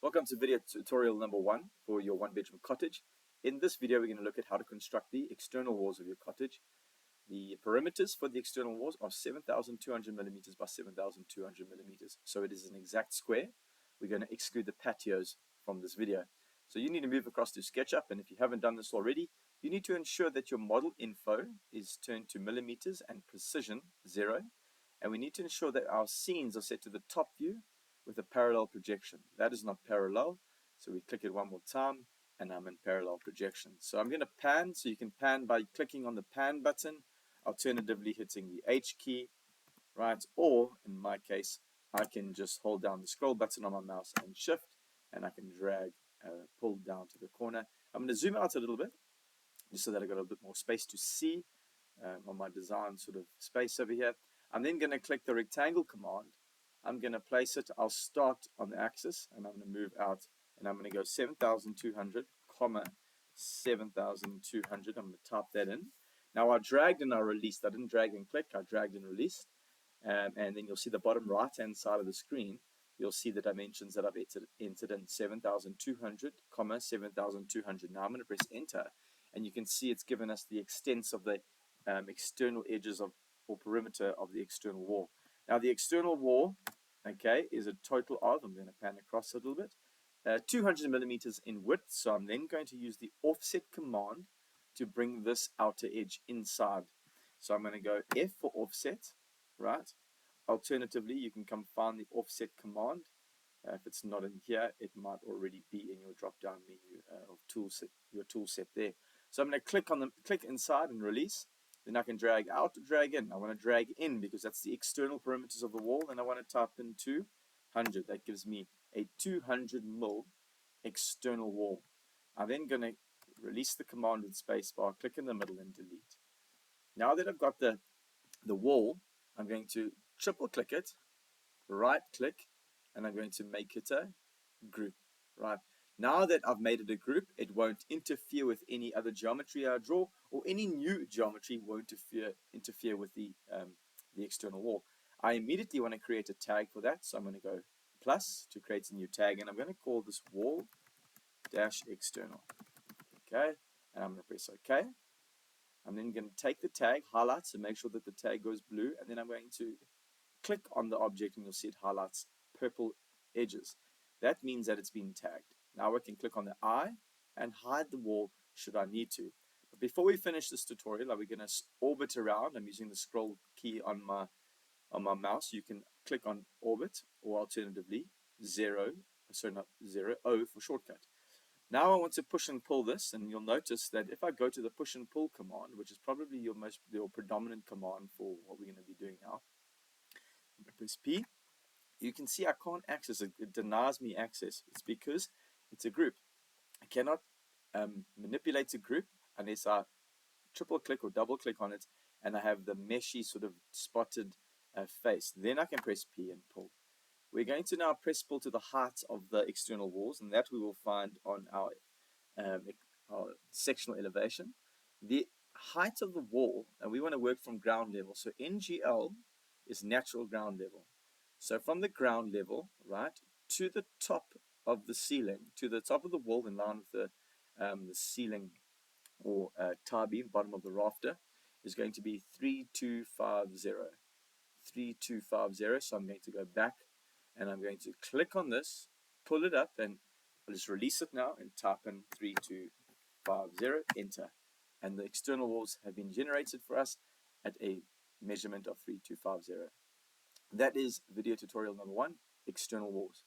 Welcome to video tutorial number 1 for your one-bedroom cottage. In this video, we're going to look at how to construct the external walls of your cottage. The perimeters for the external walls are 7,200 millimeters by 7,200 millimeters. So it is an exact square. We're going to exclude the patios from this video. So you need to move across to SketchUp, and if you haven't done this already, you need to ensure that your model info is turned to millimeters and precision 0. And we need to ensure that our scenes are set to the top view with a parallel projection. That is not parallel, so we click it one more time and I'm in parallel projection. So I'm going to pan, so you can pan by clicking on the pan button, alternatively hitting the H key, right? Or in my case, I can just hold down the scroll button on my mouse and shift, and I can drag, pull down to the corner. I'm going to zoom out a little bit, just so that I've got a bit more space to see on my design sort of space over here. I'm then going to click the rectangle command. I'm going to place it, I'll start on the axis, and I'm going to move out, and I'm going to go 7,200, 7,200. I'm going to type that in. Now I dragged and I released. I didn't drag and click, I dragged and released. And then you'll see the bottom right hand side of the screen, you'll see the dimensions that I've entered in 7,200, 7,200. Now I'm going to press enter, and you can see it's given us the extents of the external edges of or perimeter of the external wall. Now the external wall, okay, is a total of, I'm going to pan across a little bit, 200 millimeters in width. So I'm then going to use the offset command to bring this outer edge inside. So I'm going to go F for offset, right? Alternatively, you can come find the offset command. If it's not in here, it might already be in your drop-down menu of toolset, your tool set there. So I'm going to click inside and release. Then I can drag out, drag in. I want to drag in because that's the external perimeters of the wall, and I want to type in 200. That gives me a 200 mil external wall. I'm then going to release the command with spacebar, click in the middle and delete. Now that I've got the wall, I'm going to triple click it, right click, and I'm going to make it a group. Right. Now that I've made it a group, it won't interfere with any other geometry I draw, or any new geometry won't interfere with the external wall. I immediately want to create a tag for that, so I'm going to go plus to create a new tag, and I'm going to call this wall dash external. Okay, and I'm going to press OK. I'm then going to take the tag, highlight, so make sure that the tag goes blue, and then I'm going to click on the object, and you'll see it highlights purple edges. That means that it's been tagged. Now I can click on the eye and hide the wall should I need to. But before we finish this tutorial, we're going to orbit around. I'm using the scroll key on my mouse. You can click on orbit, or alternatively 0, sorry not 0, O for shortcut. Now I want to push and pull this, and you'll notice that if I go to the push and pull command, which is probably your predominant command for what we're going to be doing now, I'm going to press P. You can see I can't access it. It denies me access. It's because it's a group. I cannot manipulate a group unless I triple click or double click on it and I have the meshy sort of spotted face. Then I can press P and pull. We're going to now press pull to the height of the external walls, and that we will find on our sectional elevation. The height of the wall, and we want to work from ground level. So NGL is natural ground level. So from the ground level, right, to the top of the ceiling, to the top of the wall in line with the ceiling or tie beam, bottom of the rafter, is going to be 3250. 3250. So I'm going to go back and I'm going to click on this, pull it up, and I'll just release it now and type in 3250, enter. And the external walls have been generated for us at a measurement of 3250. That is video tutorial number 1, external walls.